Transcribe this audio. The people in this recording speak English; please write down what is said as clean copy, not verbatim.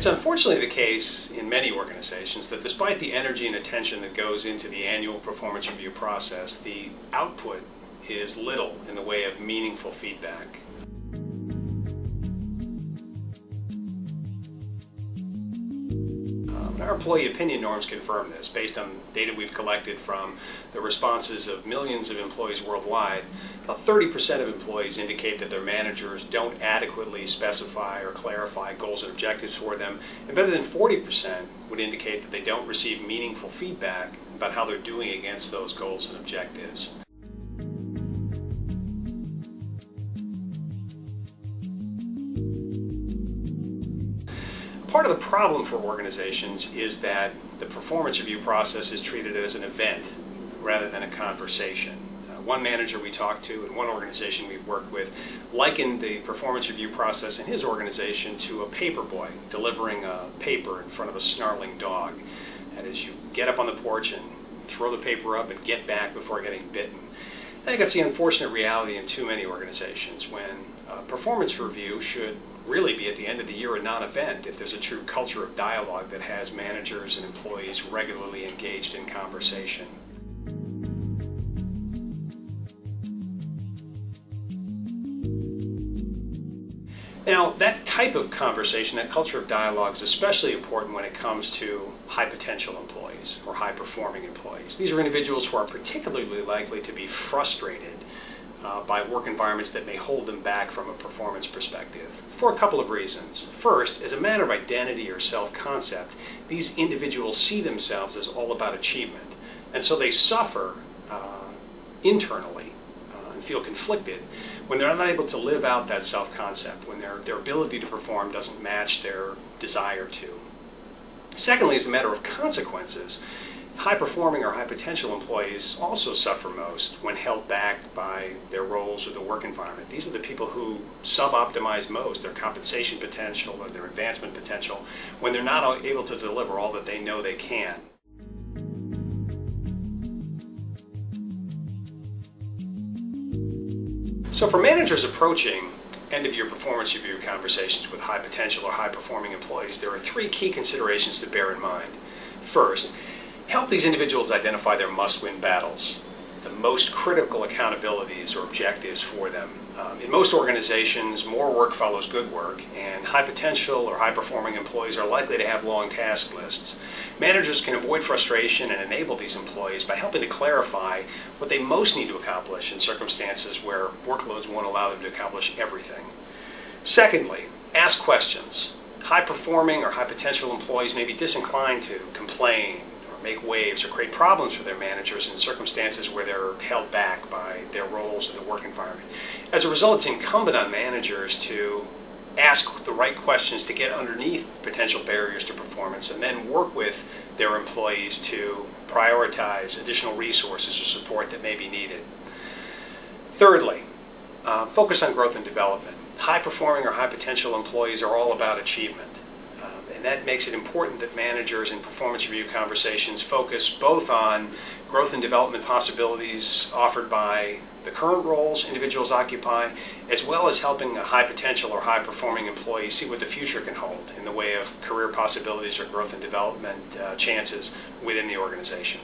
It's unfortunately the case in many organizations that despite the energy and attention that goes into the annual performance review process, the output is little in the way of meaningful feedback. Our employee opinion norms confirm this. Based on data we've collected from the responses of millions of employees worldwide, about 30% of employees indicate that their managers don't adequately specify or clarify goals and objectives for them, and better than 40% would indicate that they don't receive meaningful feedback about how they're doing against those goals and objectives. Part of the problem for organizations is that the performance review process is treated as an event rather than a conversation. One manager we talked to and one organization we've worked with likened the performance review process in his organization to a paper boy delivering a paper in front of a snarling dog. And as you get up on the porch and throw the paper up and get back before getting bitten. I think that's the unfortunate reality in too many organizations when performance review should really be at the end of the year a non-event if there's a true culture of dialogue that has managers and employees regularly engaged in conversation. Now, that type of conversation, that culture of dialogue is especially important when it comes to high potential employees or high performing employees. These are individuals who are particularly likely to be frustrated by work environments that may hold them back from a performance perspective for a couple of reasons. First, as a matter of identity or self-concept, these individuals see themselves as all about achievement, and so they suffer internally and feel conflicted when they're not able to live out that self-concept, when their ability to perform doesn't match their desire to. Secondly, as a matter of consequences, high-performing or high-potential employees also suffer most when held back by their roles or the work environment. These are the people who sub-optimize most their compensation potential or their advancement potential when they're not able to deliver all that they know they can. So for managers approaching end-of-year performance review conversations with high potential or high-performing employees, there are three key considerations to bear in mind. First, help these individuals identify their must-win battles, the most critical accountabilities or objectives for them. In most organizations, more work follows good work, and high potential or high performing employees are likely to have long task lists. Managers can avoid frustration and enable these employees by helping to clarify what they most need to accomplish in circumstances where workloads won't allow them to accomplish everything. Secondly, ask questions. High performing or high potential employees may be disinclined to complain, make waves, or create problems for their managers in circumstances where they're held back by their roles in the work environment. As a result, it's incumbent on managers to ask the right questions to get underneath potential barriers to performance and then work with their employees to prioritize additional resources or support that may be needed. Thirdly, focus on growth and development. High-performing or high-potential employees are all about achievement. And that makes it important that managers in performance review conversations focus both on growth and development possibilities offered by the current roles individuals occupy, as well as helping a high potential or high performing employee see what the future can hold in the way of career possibilities or growth and development chances within the organization.